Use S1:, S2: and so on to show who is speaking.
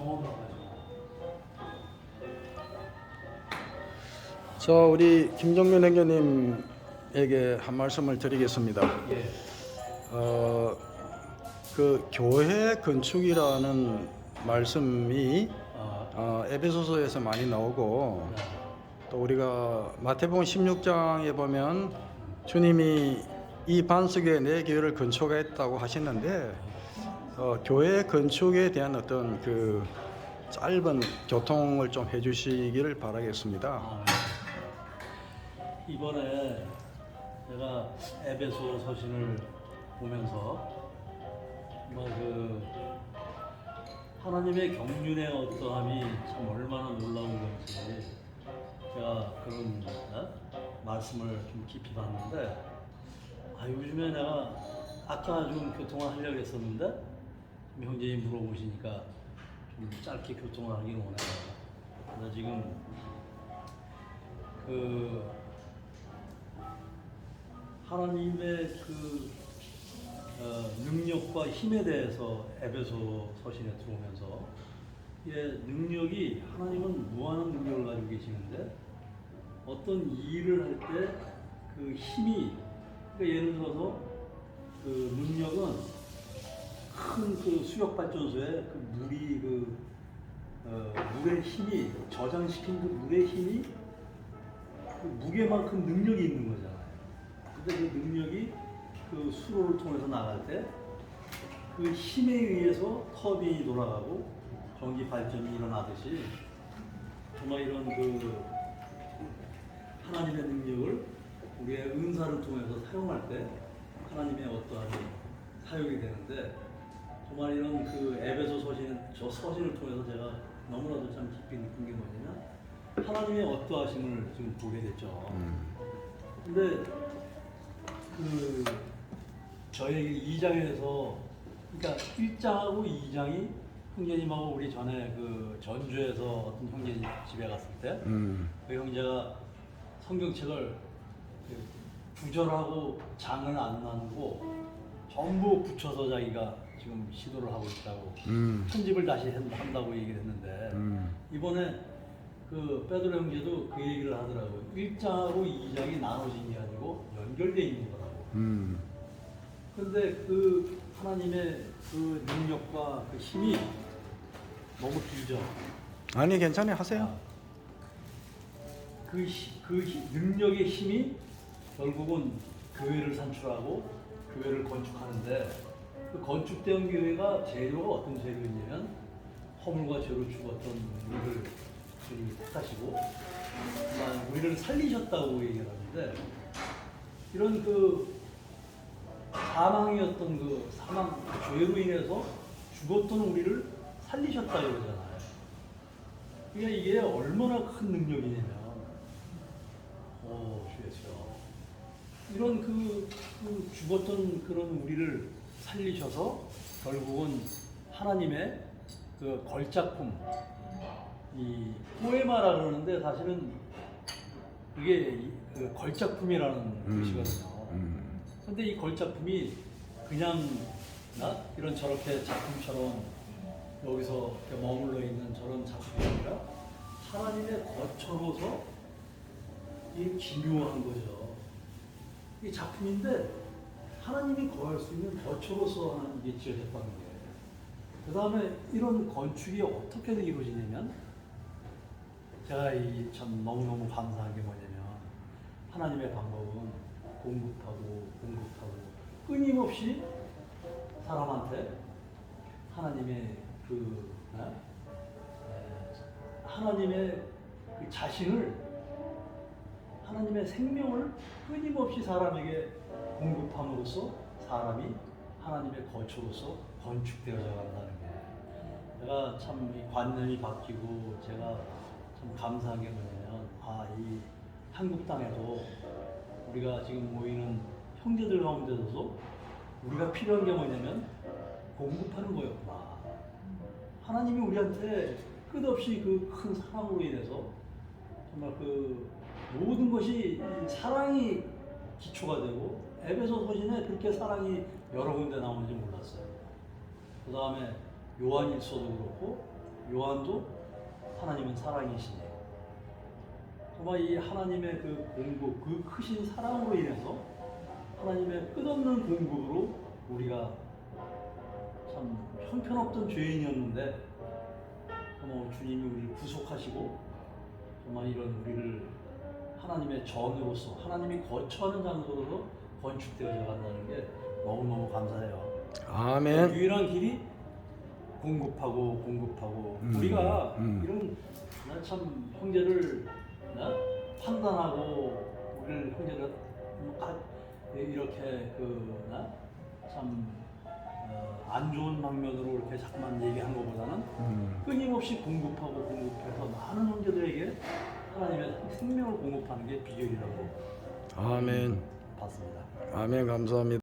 S1: 경험을 가지고.
S2: 자, 우리 김정면 행교님에게 한 말씀을 드리겠습니다.
S1: 예.
S2: 그 교회 건축이라는 말씀이
S1: 아,
S2: 에베소서에서 많이 나오고
S1: 네.
S2: 또 우리가 마태복음 16장에 보면 주님이 이 반석에 내 교회를 건축했다고 하셨는데 교회 건축에 대한 어떤 그 짧은 교통을 좀 해주시기를 바라겠습니다.
S1: 아, 이번에 제가 에베소 서신을 보면서 그 하나님의 경륜의 어떠함이 참 얼마나 놀라운 건지 제가 그런 말씀을 좀 깊이 봤는데, 요즘에 내가 아까 좀 교통을 하려고 했었는데 좀 형제님 물어보시니까 좀 짧게 교통을 하긴 원해요. 그래서 지금 그 하나님의 능력과 힘에 대해서 에베소 서신에 들어오면서 능력이, 하나님은 무한한 능력을 가지고 계시는데 어떤 일을 할 때 그 힘이, 그러니까 예를 들어서 그 능력은 큰 그 수력 발전소에 그 물이 물의 힘이, 저장시킨 그 물의 힘이 그 무게만큼 능력이 있는 거잖아요. 근데 그 능력이 그 수로를 통해서 나갈 때 그 힘에 의해서 터빈이 돌아가고 전기 발전이 일어나듯이, 정말 이런 그 하나님의 능력을 우리의 은사를 통해서 사용할 때 하나님의 어떠한 사용이 되는데, 정말 이런 그 에베소 저 서신을 통해서 제가 너무나도 참 깊이 느낀 게 뭐냐면 하나님의 어떠하심을 지금 보게 됐죠. 근데 저희 2장에서, 그러니까 1장하고 2장이 형제님하고 우리 전에 그 전주에서 어떤 형제 집에 갔을 때 그 형제가 성경책을 구절하고 장을 안 나누고 전부 붙여서 자기가 지금 시도를 하고 있다고, 편집을 다시 한다고 얘기를 했는데, 이번에 그 베드로 형제도 그 얘기를 하더라고요. 1장하고 2장이 나눠진 게 아니고 연결되어 있는 거라고. 그런데 그 하나님의 그 능력과 그 힘이 너무 길죠.
S2: 아니, 괜찮아요. 하세요.
S1: 능력의 힘이 결국은 교회를 산출하고 교회를 건축하는데, 그 건축된 교회가 재료가 어떤 재료이냐면 허물과 죄로 죽었던 우리를 주님이 택하시고 정말 우리를 살리셨다고 얘기를 하는데, 이런 그 사망이었던 그 사망, 죄로 인해서 죽었던 우리를 살리셨다 이러잖아요. 그러니까 이게 얼마나 큰 능력이냐면, 주였어요. 이런 그 죽었던 그런 우리를 살리셔서 결국은 하나님의 그 걸작품, 이 포에마라 그러는데 사실은 이게 그 걸작품이라는 뜻이거든요. 근데 이 걸작품이 그냥 이런 저렇게 작품처럼 여기서 머물러 있는 저런 작품이 아니라 하나님의 거처로서 이 기묘한 거죠. 이 작품인데 하나님이 거할 수 있는 거처로서 하는 게 지어졌다는 게. 그 다음에 이런 건축이 어떻게 이루어지냐면, 제가 참 너무너무 감사한 게 뭐냐면, 하나님의 방법은 공급하고 끊임없이 사람한테 하나님의 그 자신을, 하나님의 생명을 끊임없이 사람에게 공급함으로써 사람이 하나님의 거처로서 건축되어져 간다는 게, 제가 참 이 관념이 바뀌고 제가 참 감사한 게 뭐냐면, 이 한국 땅에도 우리가 지금 모이는 형제들 가운데서도 우리가 필요한 게 뭐냐면 공급하는 거였구나. 하나님이 우리한테 끝없이 그 큰 사랑으로 인해서 정말 그 모든 것이 사랑이 기초가 되고, 에베소 서신에 그렇게 사랑이 여러 군데 나오는지 몰랐어요. 그 다음에 요한일서도 그렇고 요한도 하나님은 사랑이시니 정말 이 하나님의 그 공급, 그 크신 사랑으로 인해서 하나님의 끝없는 공급으로 우리가 참 형편없던 죄인이었는데 정말 주님이 우리를 구속하시고 정말 이런 우리를 하나님의 전으로서 하나님이 거처하는 장소로서 건축되어져 간다는 게 너무너무 감사해요.
S2: 아멘.
S1: 유일한 길이 공급하고 우리가 이런 참 형제를 판단하고 우리를 형제를 이렇게 참 안 좋은 방면으로 이렇게 자꾸만 얘기한 것보다는 끊임없이 공급해서 많은 형제들에게 하나님의 생명을 공급하는 게 비결이라고
S2: 아멘.
S1: 봤습니다.
S2: 아멘. 감사합니다.